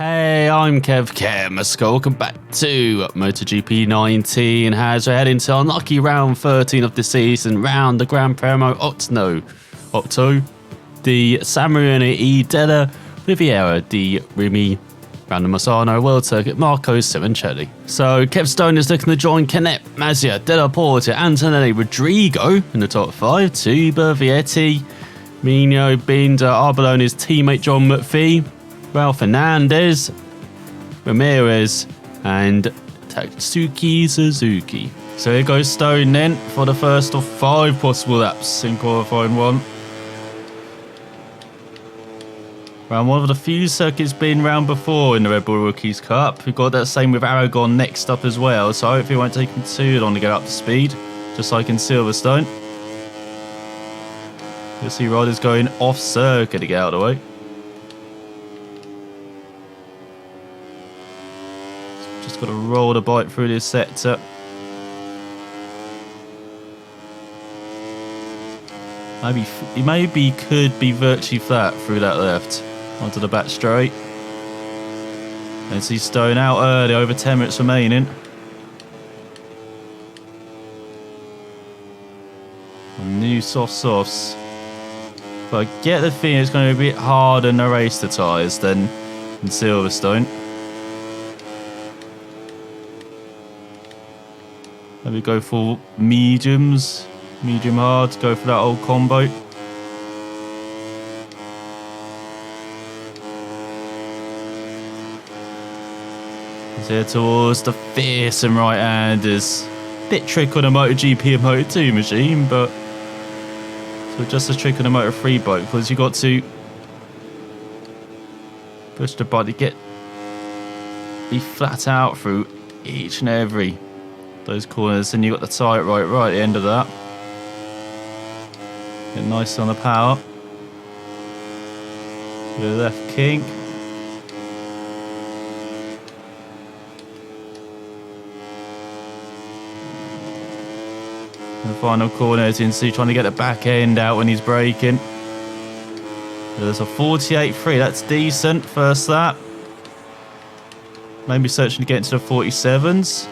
Hey, I'm Kev. Welcome back to MotoGP 19 as we head into unlucky round 13 of the season, round the Gran Premio Otto di San Marino e della Riviera di Rimini, round the Misano World Circuit, Marco Simoncelli. So Kev Stone is looking to join Canet, Mazia, Della Porta, Antonelli, Rodrigo in the top 5, Tuba, Vietti, Mino, Binder, Arbolone's teammate John McPhee, Ralph Fernandez, Ramirez, and Tatsuki Suzuki. So here goes Stone then for the first of 5 possible laps in qualifying 1. Round 1 of the few circuits been round before in the Red Bull Rookies Cup. We've got that same with Aragon next up as well, so hopefully it won't take him too long to get up to speed, just like in Silverstone. You'll see riders going off circuit to get out of the way. Just got to roll the bike through this sector. Maybe could be virtually flat through that left onto the back straight. And see Stone out early, over 10 minutes remaining. New softs. But I get the feeling it's going to be a bit harder in the race to tyres than in Silverstone. Maybe go for mediums, medium hard, go for that old combo. Let's head towards the fearsome right-handers. Bit trick on a MotoGP and Moto2 machine, but so just a trick on a Moto3 bike because you got to push the bike to be flat out through each and every those corners, and you got the tyre right at the end of that. Get nice on the power. To the left kink. The final corner is Insu trying to get the back end out when he's braking. There's a 48.3, that's decent. First lap. Maybe searching to get into the 47s.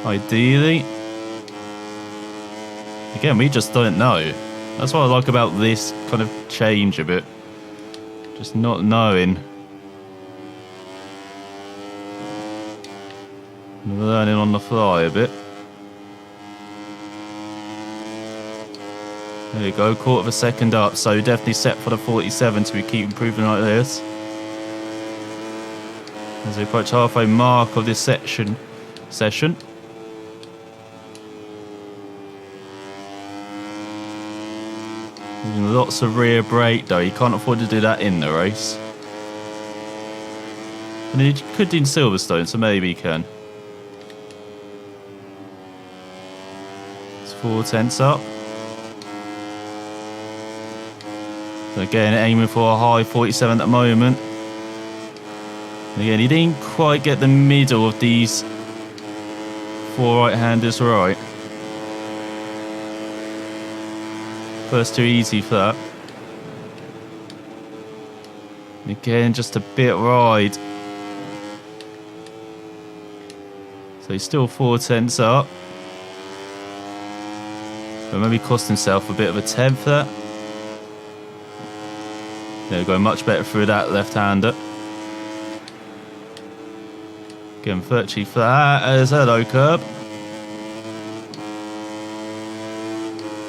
Ideally. Again, we just don't know. That's what I like about this kind of change a bit. Just not knowing. Learning on the fly a bit. There you go, quarter of a second up, so definitely set for the 47 to keep improving like this. As we approach halfway mark of this session. Lots of rear brake though, you can't afford to do that in the race. And you could do in Silverstone, so maybe you can. It's 4/10 up. So again, aiming for a high 47 at the moment. And again, he didn't quite get the middle of these 4 right-handers right. First too easy for that. Again, just a bit wide. So he's still 4/10 up. But maybe cost himself a bit of a 10th there. There we go, much better through that left-hander. Again, virtually flat as hello curb.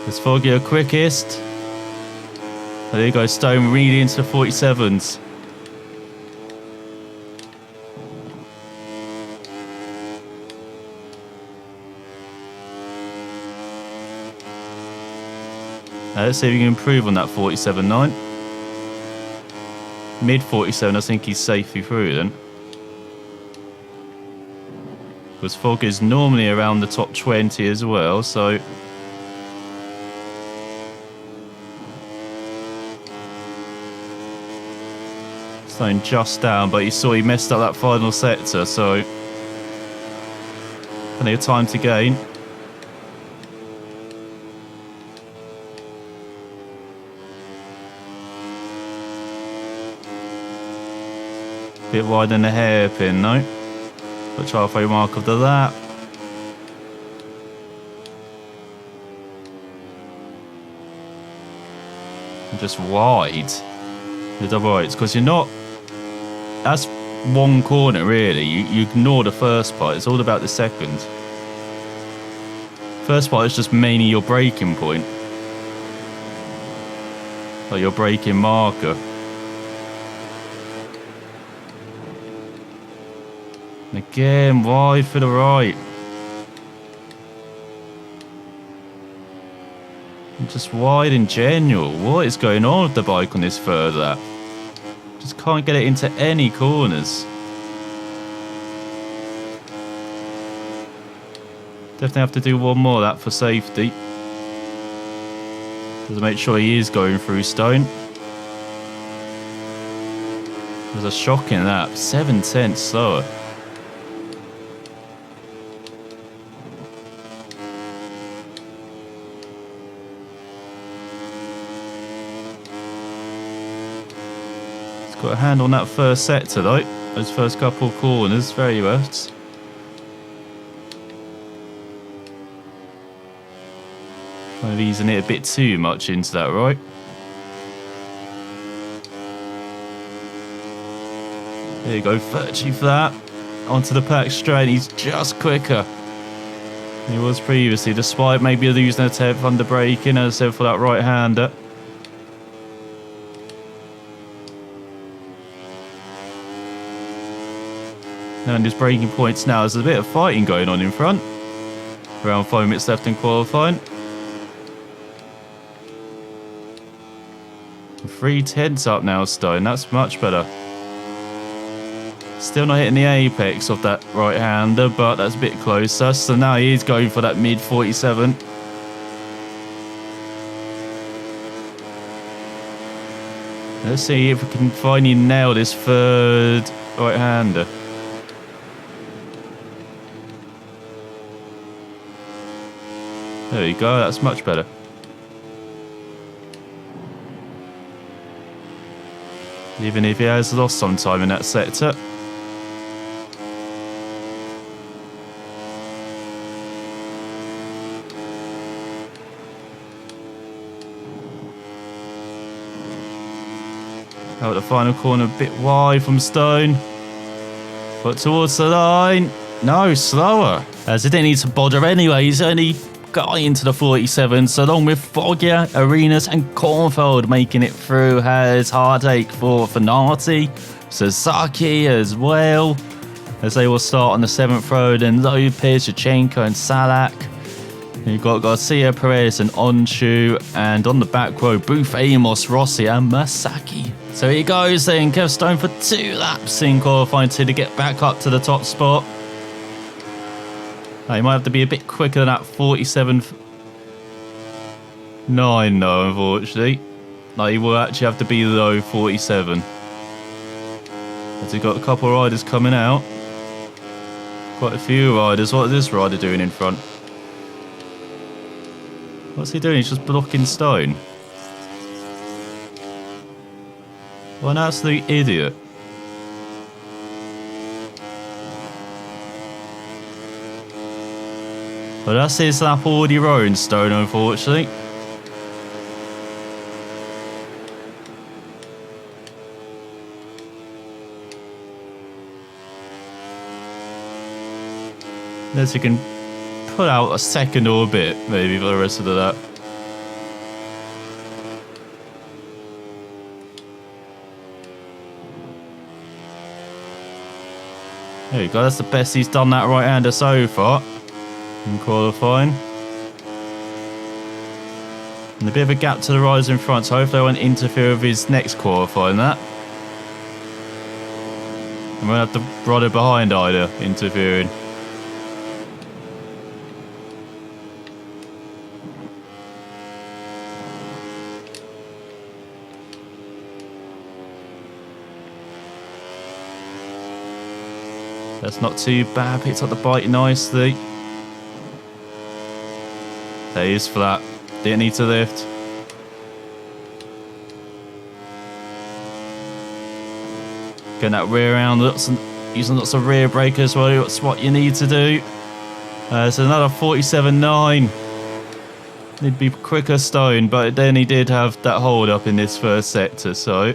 It's Foggy quickest. There you go, Stone really into the 47s. Let's see if we can improve on that 47.9. Mid 47, I think he's safely through then. Because Fogg is normally around the top 20 as well, so Stone just down, but you saw he messed up that final sector, so plenty of time to gain. Bit wider than the hairpin, no? Touch halfway mark of the lap. And just wide. The double wides, because you're not. That's one corner, really. You ignore the first part. It's all about the second. First part is just mainly your braking point. Or your braking marker. And again, wide for the right. And just wide in general. What is going on with the bike on this third lap? Just can't get it into any corners. Definitely have to do one more lap for safety. Just to make sure he is going through Stone. It was a shocking lap. 7/10 slower. He's got a hand on that first sector though. Those first couple of corners, very west. Kind of easing it a bit too much into that right. There you go, virtue for that. Onto the pack straight, he's just quicker than he was previously, despite maybe losing a tenth under braking, as I said, for that right-hander. And his braking points now, there's a bit of fighting going on in front. Around 5 minutes left in qualifying. 3/10 up now, Stone. That's much better. Still not hitting the apex of that right-hander, but that's a bit closer. So now he is going for that mid-47. Let's see if we can finally nail this third right-hander. There you go. That's much better. Even if he has lost some time in that sector. Out the final corner, a bit wide from Stone. But towards the line. No, slower. As he didn't need to bother anyway. He's only got into the 47s, along with Foggia, Arenas and Kornfeld making it through. Has heartache for Fanati, Sasaki as well, as they will start on the 7th row. Then Lopez, Yachenko and Salak. You've got Garcia, Perez and Onshu, and on the back row, Booth, Amos, Rossi and Masaki. So he goes then, Kev Stone for 2 laps in qualifying to get back up to the top spot. He might have to be a bit quicker than that 47.9 though, unfortunately. He will actually have to be low 47. As we've got a couple of riders coming out. Quite a few riders. What is this rider doing in front? What's he doing? He's just blocking Stone. What an absolute idiot. But that's his lap already rowing, Stone, unfortunately. Unless you can put out a second or a bit, maybe, for the rest of the lap. There you go, that's the best he's done that right-hander so far in qualifying. And a bit of a gap to the riders in front, so hopefully I won't interfere with his next qualifying that. And we'll have the rider behind either interfering. That's not too bad, picked up the bike nicely. There he is flat, didn't need to lift. Getting that rear round, using lots of rear brake as well. That's what you need to do. So another 47.9. Need to be quicker, Stone, but then he did have that hold up in this first sector, so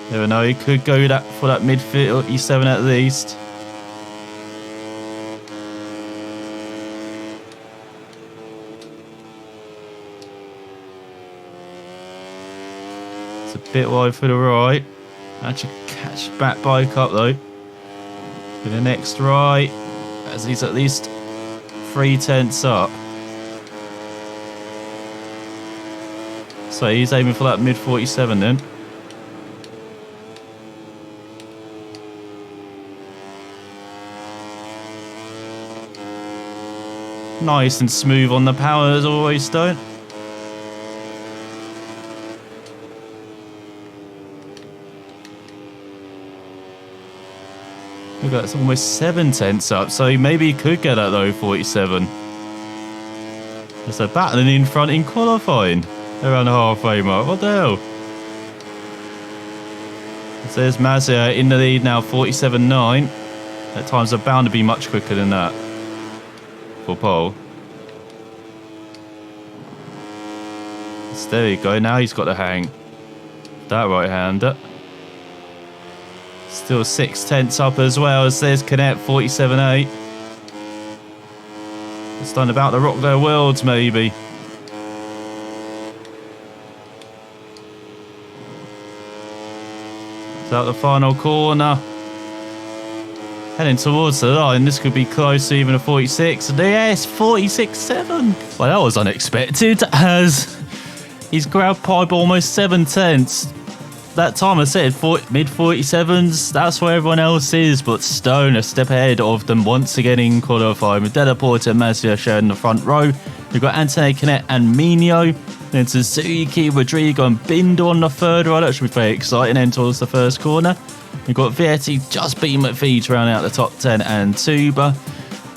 never know, he could go for that mid 47 at least. It's a bit wide for the right. Actually catch back bike up though. For the next right, as he's at least 3/10 up. So he's aiming for that mid 47 then. Nice and smooth on the power as always, Stone. Look, that's almost 7/10 up, so maybe he could get that though, 47. Just a battling in front in qualifying around the halfway mark. What the hell? So there's Mazia in the lead now, 47.9. At times are bound to be much quicker than that for pole. So there you go, now he's got the hang. That right-hander. Still 6/10 up as well as there's Connect 47.8. It's done about to rock their worlds maybe. It's out the final corner. Heading towards the line, this could be close to even a 46. And yes, 46.7. Well, that was unexpected as he's grabbed pipe almost 7/10. That time I said mid 47s, that's where everyone else is, but Stone a step ahead of them once again in qualifying with Della Porta and Mazia sharing the front row. We've got Antonelli, Canet and Mino, then Suzuki, Rodrigo and Binder on the third row. That should be very exciting then towards the first corner. We've got Vietti just beating McPhee to round out the top 10 and Tuba.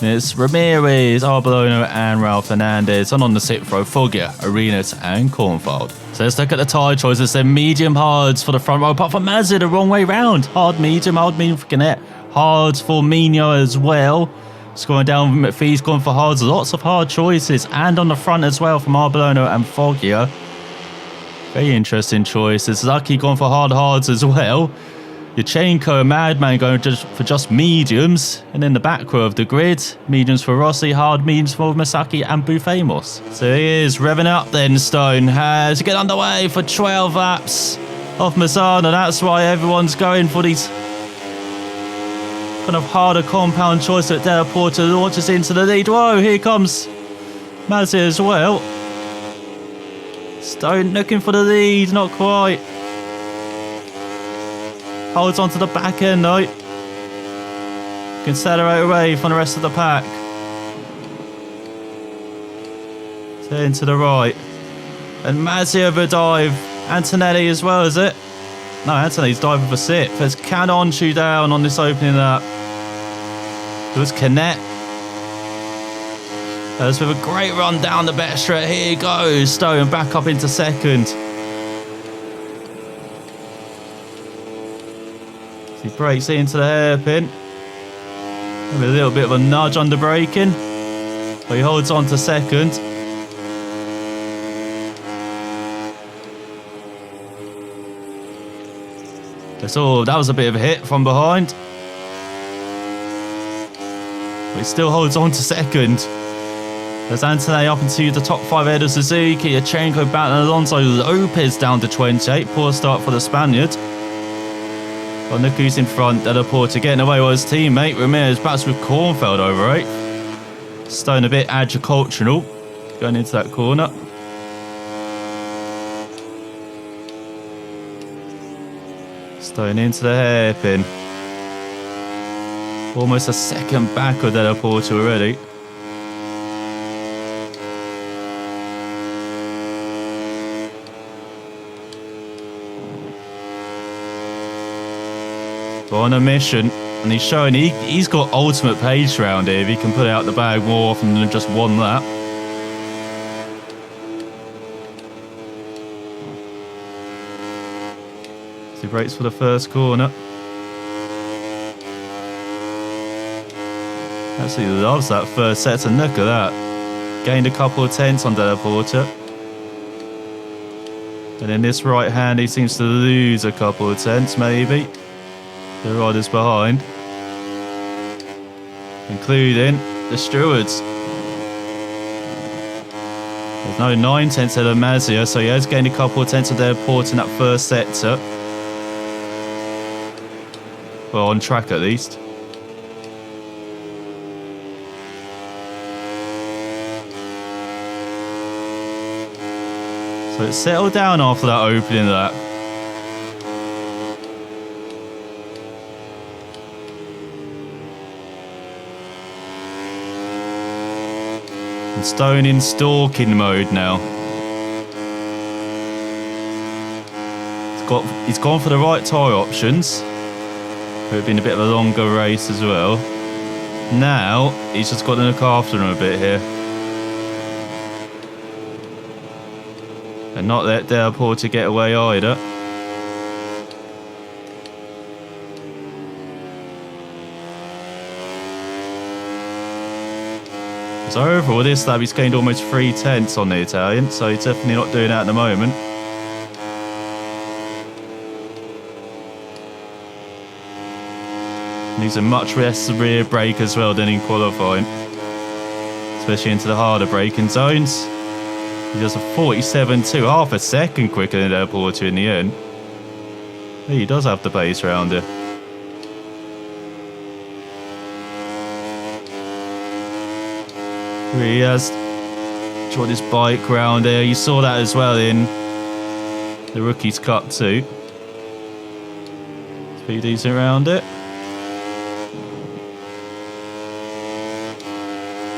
It's Ramirez, Arbolino and Ralph Fernandez. And on the sixth row, Foggia, Arenas and Cornfield. So let's look at the tyre choices. They're medium hards for the front row, apart from Mazda the wrong way round. Hard medium for Canet, hards for Mino as well. Scoring down McPhee's gone for hards. Lots of hard choices. And on the front as well from Arbolino and Foggia. Very interesting choices. Lucky gone for hards as well. Yachenko and Madman going for just mediums. And in the back row of the grid, mediums for Rossi, hard mediums for Masaki and Bufamos. So he is revving up then, Stone. Has to get underway for 12 laps off Misano. That's why everyone's going for these kind of harder compound choice that Della Porta launches into the lead. Whoa, here comes Mazia as well. Stone looking for the lead, not quite. Holds onto the back end though. Can accelerate away from the rest of the pack. Turn to the right. And Mazia over dive. Antonelli as well, is it? No, Antonelli's diving for sixth. There's Canon shoot down on this opening lap. It was Canet. As with a great run down the back straight. Here he goes. Stone back up into second. He breaks into the hairpin. Maybe a little bit of a nudge under braking. But he holds on to second. So that was a bit of a hit from behind. But he still holds on to second. There's Antonelli up into the top 5 ahead of Suzuki. Yachenko battling Alonso Lopez down to 28. Poor start for the Spaniard. Well, look who's in front. Della Porta getting away with his teammate. Ramirez bats with Cornfield over 8. Stone a bit agricultural going into that corner. Stone into the hairpin. Almost a second back of Della Porta already. On a mission, and he's showing he's got ultimate pace round here if he can put out the bag more often than just one lap. So He brakes for the first corner. Absolutely loves that first set, and look at that. Gained a couple of tenths on Della Porta. And in this right hand, he seems to lose a couple of tenths, maybe. The riders behind, including the stewards. There's no 9 tenths of Mazia, so he has gained a couple of tenths of Della Porta in that first sector. Well, on track at least. So it settled down after that opening lap. And Stone in stalking mode now. He's gone for the right tyre options. It would have been a bit of a longer race as well. Now he's just got to look after him a bit here. And not let Della Porta get away either. So overall this lap he's gained almost 3 tenths on the Italian, so he's definitely not doing that at the moment. Needs a much less rear brake as well than in qualifying, especially into the harder braking zones. He does a 47.2, half a second quicker than Della Porta in the end. He does have the pace around it. He has drawn his bike round there. You saw that as well in the Rookies Cup too. Pretty decent around it.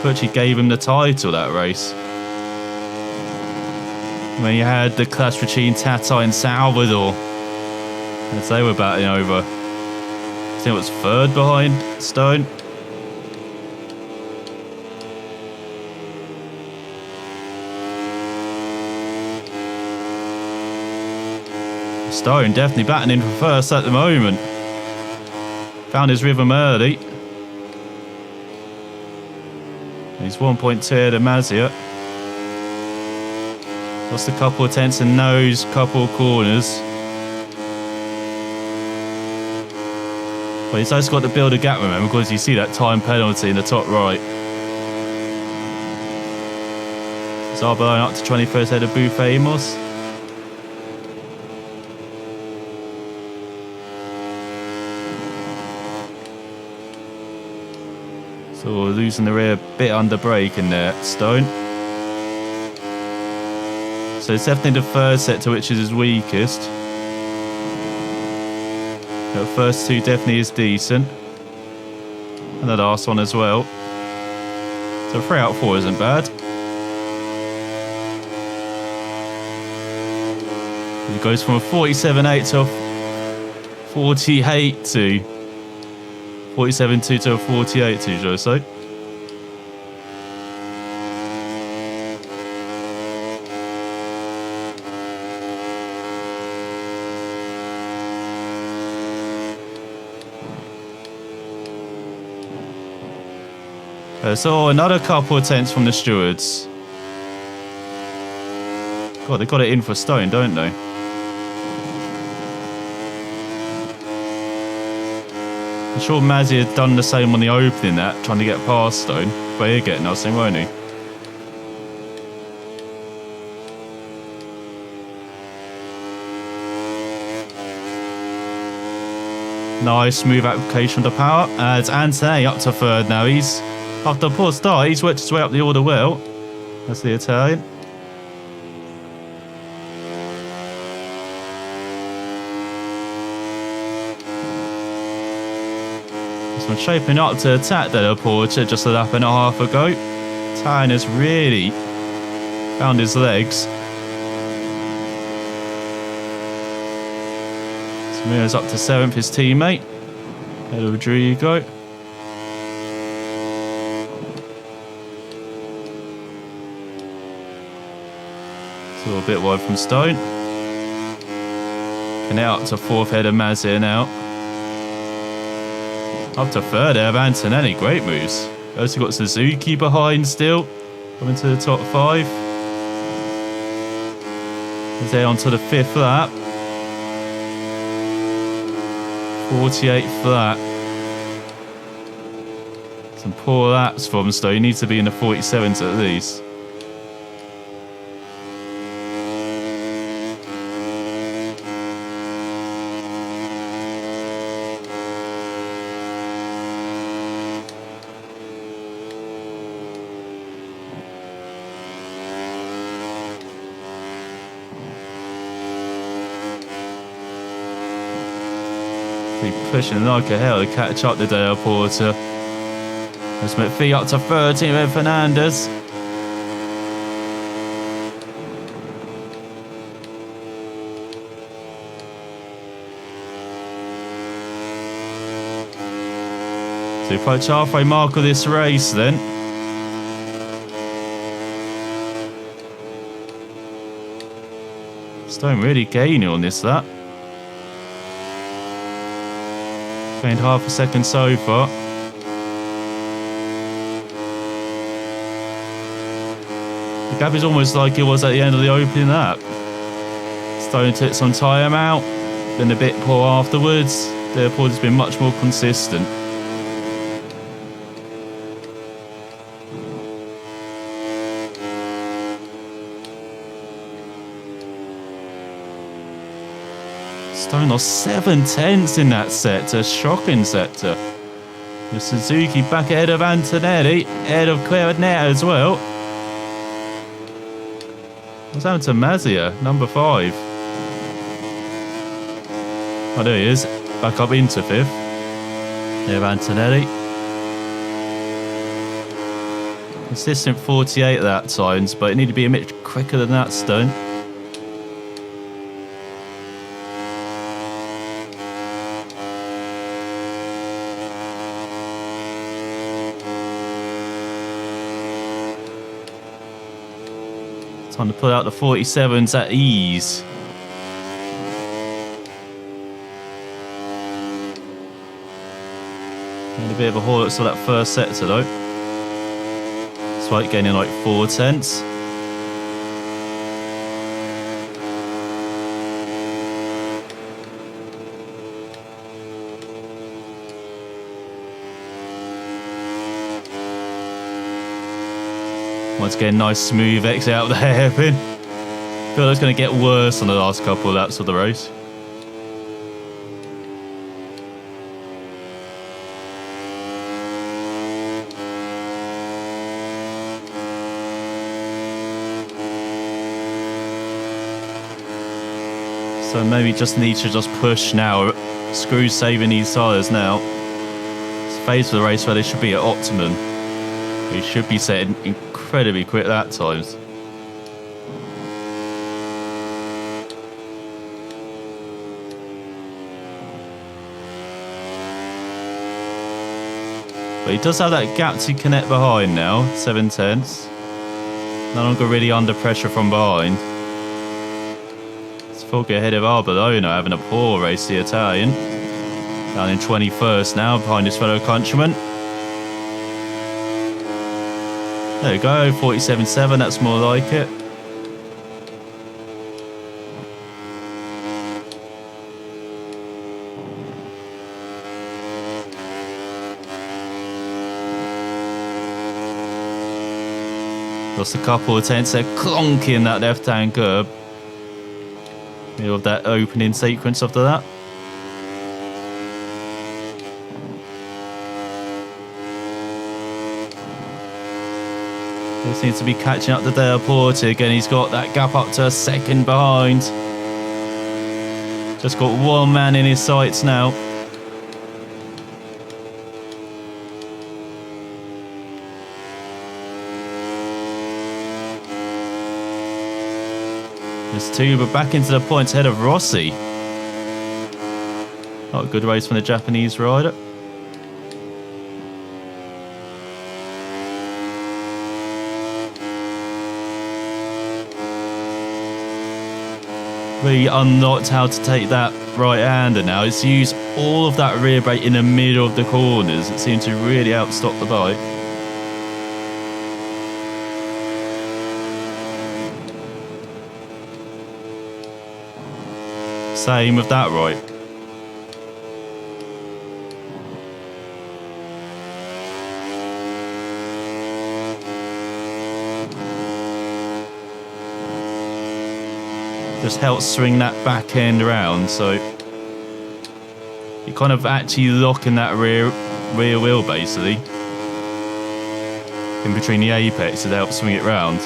Actually gave him the title that race. When you had the clash between Tata and Salvador, as they were battling over. I think it was third behind Stone. Stone definitely batting in for first at the moment. Found his rhythm early. He's 1.2 ahead of Mazia. Lost a couple of tenths in those couple of corners. But he's also got to build a gap, remember, because you see that time penalty in the top right. Zarbalone up to 21st head of Buffamos. So we're losing the rear bit under brake in there, Stone. So it's definitely the third sector which is his weakest. The first two definitely is decent. And the last one as well. So 3 out of 4 isn't bad. He goes from a 47.8 to a 48.2. 47.2 to a 48.2, should I say? So another couple of tenths from the stewards. God, they got it in for Stone, don't they? I'm sure Mazzi had done the same on the opening, that trying to get past Stone, but he'll get nothing, won't he? Nice smooth application of the power. Adds Anthony up to third now. He's, after a poor start, he's worked his way up the order well. That's the Italian. This one's shaping up to attack Della Porta just a lap and a half ago. Italian has really found his legs. Samiro's up to 7th, his teammate. Ahead of Rodrigo. A little bit wide from Stone. And out to fourth head of Mazir now. Up to third there of Antonelli. Great moves. Also got Suzuki behind still. Coming to the top 5. As they're on to the 5th lap. 48th lap. Some poor laps from Stone. He needs to be in the 47s at least. Pushing like a hell to catch up to Dale Porter. As McPhee up to 13 with Fernandez. So we approach halfway mark of this race then. Stone really gaining on this lap. Gained half a second so far. The gap is almost like it was at the end of the opening lap. Stone took some time out, been a bit poor afterwards. Therefore, it's been much more consistent. Stone lost 7/10 in that sector, shocking sector. With Suzuki back ahead of Antonelli, ahead of Clarinet as well. What's happened to Mazia, number 5? Oh, there he is, back up into 5th. There, Antonelli. Consistent 48 at that times, but it needed to be a bit quicker than that, Stone. Time to pull out the 47s at ease. Need a bit of a haul at that first sector though. It's like gaining like 4/10. Once again, nice smooth exit out of the hairpin. Feel like it's going to get worse on the last couple of laps of the race. So maybe just need to just push now. Screw saving these tyres now. It's phase for the race where they should be at optimum. They should be setting incredibly quick that times. But he does have that gap to connect behind now, 7/10. No longer really under pressure from behind. It's Foggy ahead of Arbolino, having a poor race, the Italian. Down in 21st now, behind his fellow countryman. There we go, 47.7, that's more like it. Lost a couple of tenths there, clonking that left-hand curb. Middle of that opening sequence after that. He seems to be catching up to Dale Porter again. He's got that gap up to a second behind. Just got one man in his sights now. There's two, but back into the points ahead of Rossi. Not a good race from the Japanese rider. really unlocked how to take that right-hander now. It's used all of that rear brake in the middle of the corners. It seemed to really outstop the bike. Same with that right. Just helps swing that back end around, so you're kind of actually locking that rear wheel basically in between the apex to help swing it round.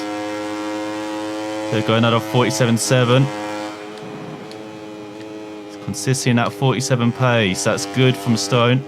So go another 47.7. It's consistent in that 47 pace. That's good from Stone.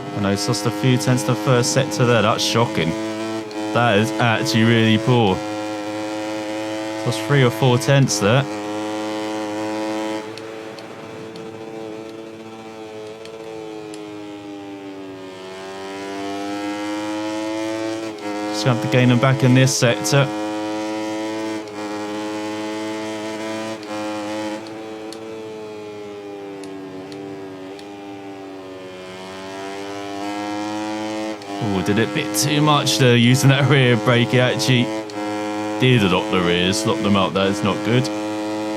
I know it's lost a few tenths the first sector there. That's shocking. That is actually really poor. Lost 3 or 4 tenths there. Just going to have to gain them back in this sector. Oh, did it a bit too much there, using that rear brake. It actually did lock the rears, lock them up. That is not good.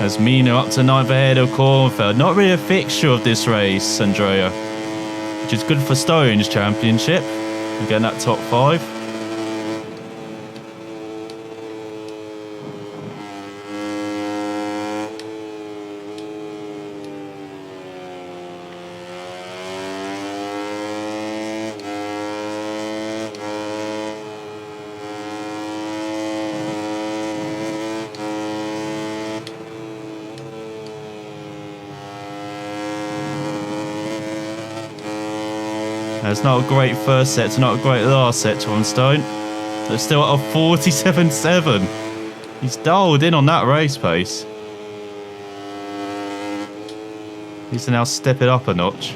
As Mina up to 9th ahead of Kornfeld. Not really a fixture of this race, Andrea, which is good for Stone's championship. And getting that top 5. It's not a great first set, it's not a great last set from Stone. They're still at a 47.7. He's dialed in on that race pace. He needs to now step it up a notch.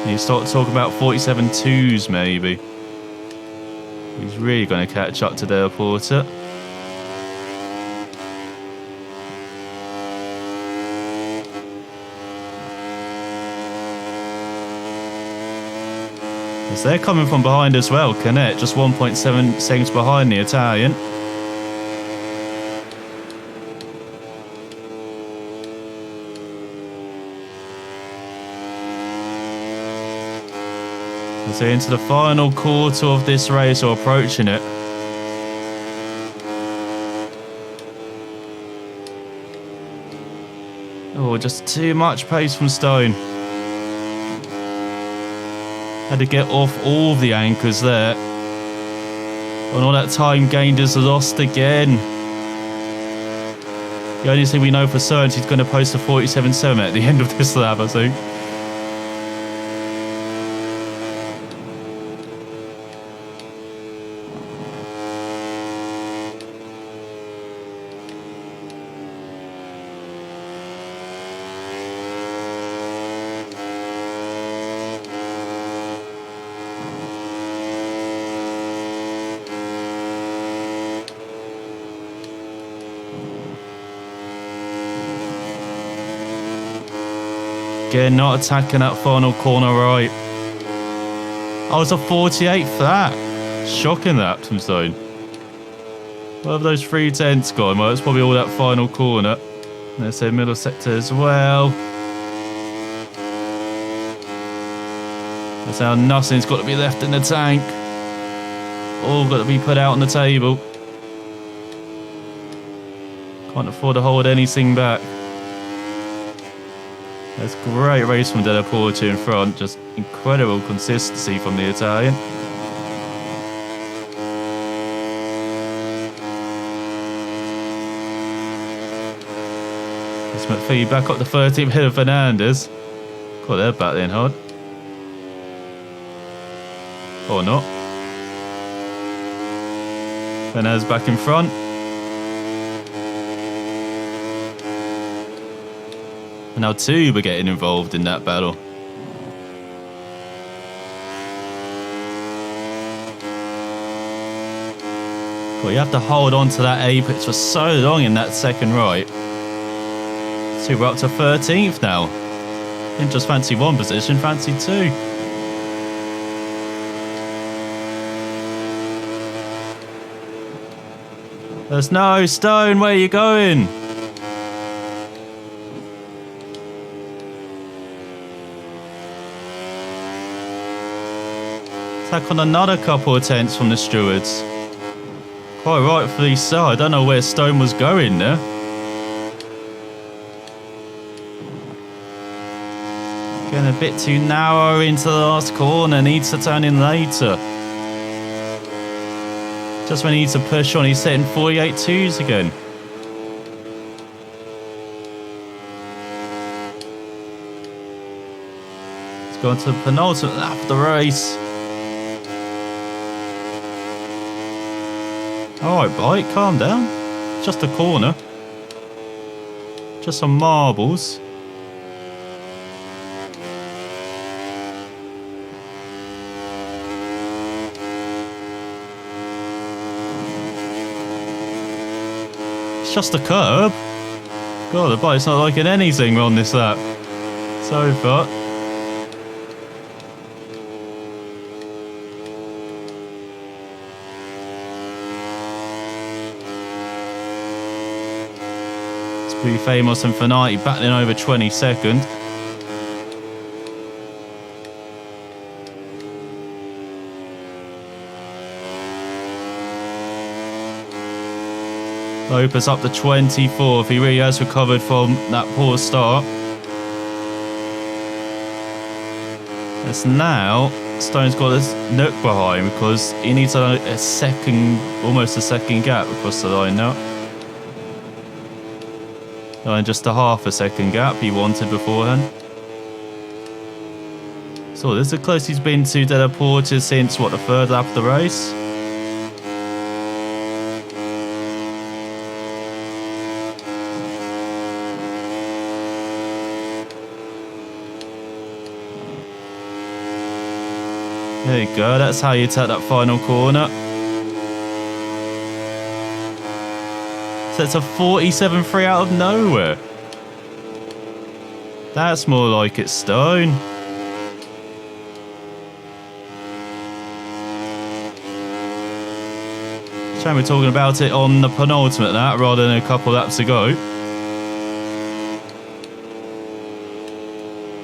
You start talking about 47.2s maybe. He's really going to catch up to Dale Porter. As they're coming from behind as well, Canet just 1.7 seconds behind the Italian. As they're into the final quarter of this race, or approaching it. Oh, just too much pace from Stone. Had to get off all of the anchors there. And all that time gained is lost again. The only thing we know for certain is he's going to post a 47.7 at the end of this lap, I think. Again, not attacking that final corner right. I was a 48 for that. Shocking that from Stone. Where have those 3 tenths gone? Well, it's probably all that final corner. There's the middle sector as well. That's how nothing's got to be left in the tank. All got to be put out on the table. Can't afford to hold anything back. That's great race from Della Porta in front. Just incredible consistency from the Italian. It's McPhee back up to 13th ahead of Fernandez. God, they're battling hard. Or not. Benaz back in front. And now two were getting involved in that battle. Well, you have to hold on to that apex for so long in that second right. So we're up to 13th now. Didn't just fancy one position, fancy two. There's no Stone, where are you going? Attack on another couple of tenths from the stewards. Quite rightfully so. I don't know where Stone was going there. Getting a bit too narrow into the last corner. Needs to turn in later. Just when he needs to push on, he's setting 48.2s again. Let's go on to the penultimate lap of the race. Alright, bike, calm down. Just a corner. Just some marbles. It's just a curb. God, the bike's not liking anything on this lap so far. Be famous and Fanati battling over 22nd. Lopez up to 24th. He really has recovered from that poor start. It's now Stone's got this nook behind because he needs a second, almost a second gap across the line now. And just a half a second gap he wanted beforehand. So this is the closest he's been to Della Porta since, what, the third lap of the race? There you go, that's how you take that final corner. So it's a 47.3 out of nowhere. That's more like it, Stone. Shame we're talking about it on the penultimate lap rather than a couple laps ago.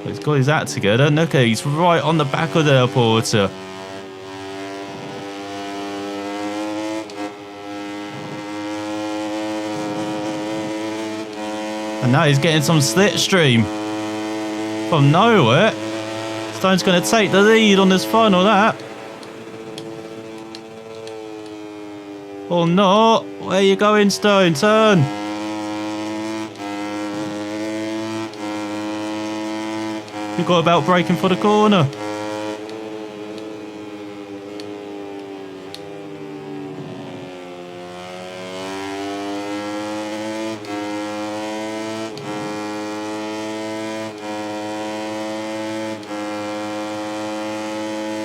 He's got his act together. Look at, he's right on the back of the Porter. And now he's getting some slipstream from nowhere. Stone's going to take the lead on this final lap. Or not. Where you going, Stone? Turn. You got about braking for the corner.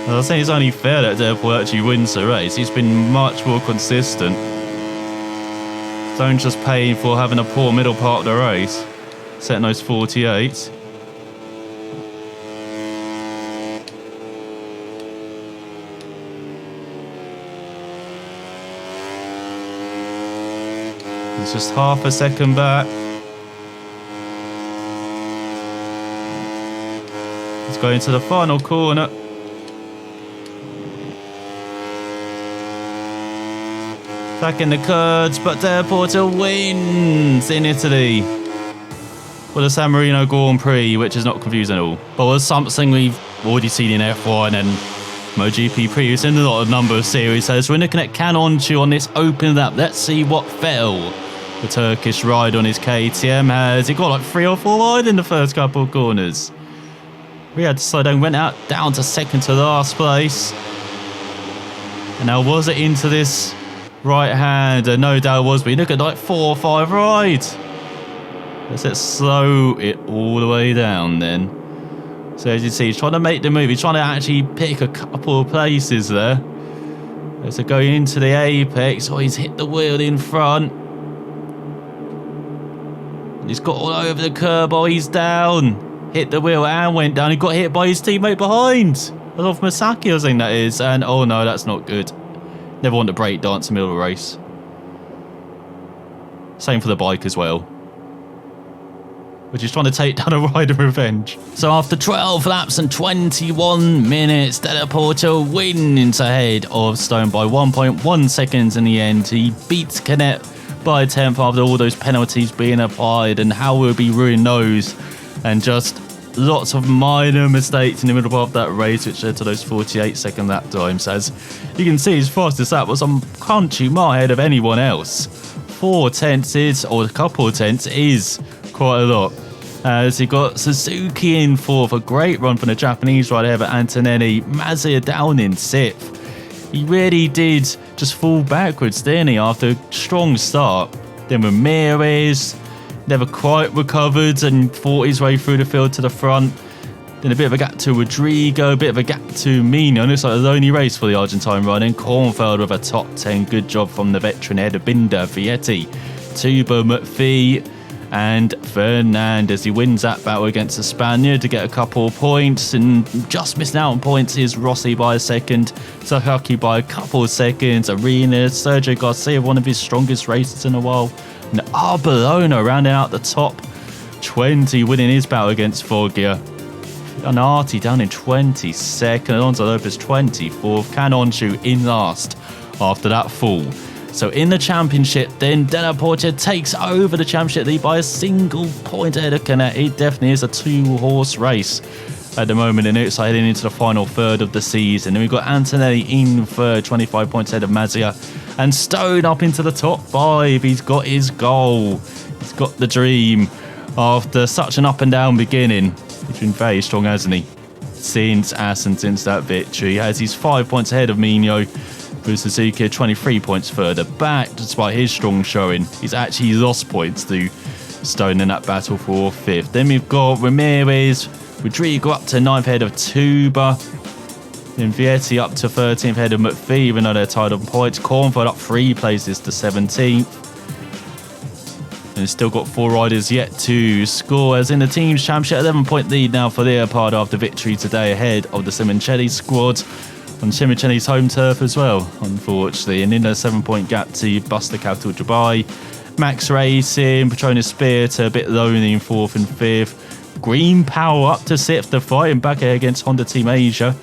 I think it's only fair that Deadpool actually wins the race. He's been much more consistent. Stone just paying for having a poor middle part of the race, setting those 48s. It's just half a second back. He's going to the final corner. Back in the curds, but Del Porto wins in Italy for the San Marino Grand Prix, which is not confusing at all. But was something we've already seen in F1 and MotoGP previous in a lot of number of series. So we're looking at Can Onchu on this open lap. Let's see what fell. The Turkish ride on his KTM has he got like 3 or 4 wide in the first couple of corners. We had to slow down, went out down to second to last place. And now was it into this right hand? No doubt was, but you look at like 4 or 5 right. Let's slow it all the way down then. So as you see, he's trying to make the move. He's trying to actually pick a couple of places there. As they go into the apex. Oh, he's hit the wheel in front. He's got all over the curb. Oh, he's down. Hit the wheel and went down. He got hit by his teammate behind. Off Masaki, I think that is. And oh no, that's not good. Never want to break dance in the middle of a race. Same for the bike as well. Which is trying to take down a rider revenge. So after 12 laps and 21 minutes, Della Porta wins ahead of Stone by 1.1 seconds in the end. He beats Canet by a tenth after all those penalties being applied, and how will be ruining those, and just lots of minor mistakes in the middle of that race which led to those 48-second lap times. As you can see, his fastest lap was some country mile ahead of anyone else. 4 tenths is, or a couple of tenths is quite a lot. As he got Suzuki in fourth, a great run from the Japanese rider Herbert Antonelli. Mazia down in 6th. He really did just fall backwards, didn't he, after a strong start. Then Ramirez never quite recovered and fought his way through the field to the front. Then a bit of a gap to Rodrigo, a bit of a gap to Mino. Looks like a lonely race for the Argentine rider. And Kornfeld with a top 10. Good job from the veteran header Binder, Vietti, Tuba, McPhee, and Fernandez. He wins that battle against the Spaniard to get a couple of points, and just missing out on points is Rossi by a second, Sakaki by a couple of seconds, Arenas, Sergio Garcia, one of his strongest races in a while, and Arbolona rounding out the top 20, winning his battle against Foggia. Anati down in 22nd, Alonso Lopez 24th, Canonshu in last after that fall. So in the championship, then Della Porta takes over the championship lead by a single point ahead of Canet. It definitely is a 2-horse race at the moment, and it's heading into the final third of the season. Then we've got Antonelli in third, 25 points ahead of Mazia, and Stone up into the top 5. He's got his goal. He's got the dream after such an up and down beginning. He's been very strong, hasn't he? Since that victory. As he's 5 points ahead of Mino. Suzuki 23 points further back. Despite his strong showing, he's actually lost points to Stone in that battle for 5th. Then we've got Ramirez, Rodrigo up to 9th ahead of Tuba. Then Vietti up to 13th ahead of McPhee, even though they're tied on points. Kornfeld up 3 places to 17th. And still got 4 riders yet to score. As in the team's championship, 11-point lead now for Leopard after victory today ahead of the Simoncelli squad on Simoncelli's home turf as well, unfortunately. And in a 7-point gap to Buster Capital Dubai. Max Racing, Petronas Spirit a bit lonely in 4th and 5th. Green Power up to 6th, the fighting back against Honda Team Asia.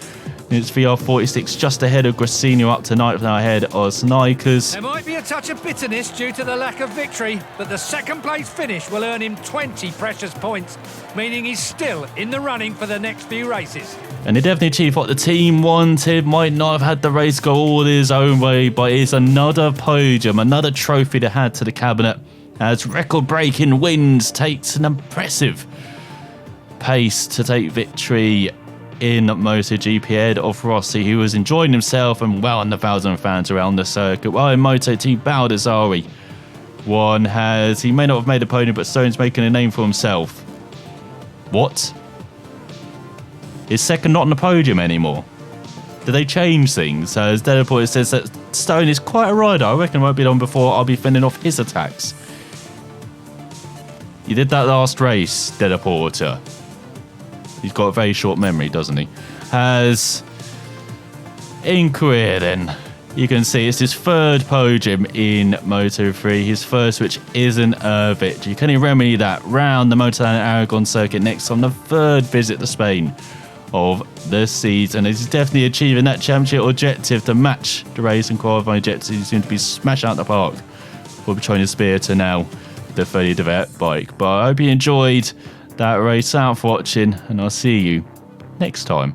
It's VR46 just ahead of Gracino, up to 9th now ahead of Snikers. There might be a touch of bitterness due to the lack of victory, but the second place finish will earn him 20 precious points, meaning he's still in the running for the next few races. And he definitely achieved what the team wanted. Might not have had the race go all his own way, but it's another podium, another trophy to add to the cabinet, as record-breaking wins takes an impressive pace to take victory in MotoGP ahead of Rossi, who was enjoying himself and well, and the 1,000 fans around the circuit. Well, in Moto2, Baldassari he may not have made a podium, but Stone's making a name for himself. What? Is second not on the podium anymore? Did they change things? As Della Porta says that Stone is quite a rider. I reckon it won't be long before I'll be fending off his attacks. You did that last race, Della Porta. He's got a very short memory, doesn't he? As in career, then, you can see it's his 3rd podium in Moto3, his first which isn't a victory. Can he remedy that round the Motorland Aragon circuit next on the 3rd visit to Spain of the season? He's definitely achieving that championship objective to match the race and qualifying objectives. He seems to be smashed out the park for Petronas Spirit to now the 30 Devet bike. But I hope you enjoyed that race. Out for watching, and I'll see you next time.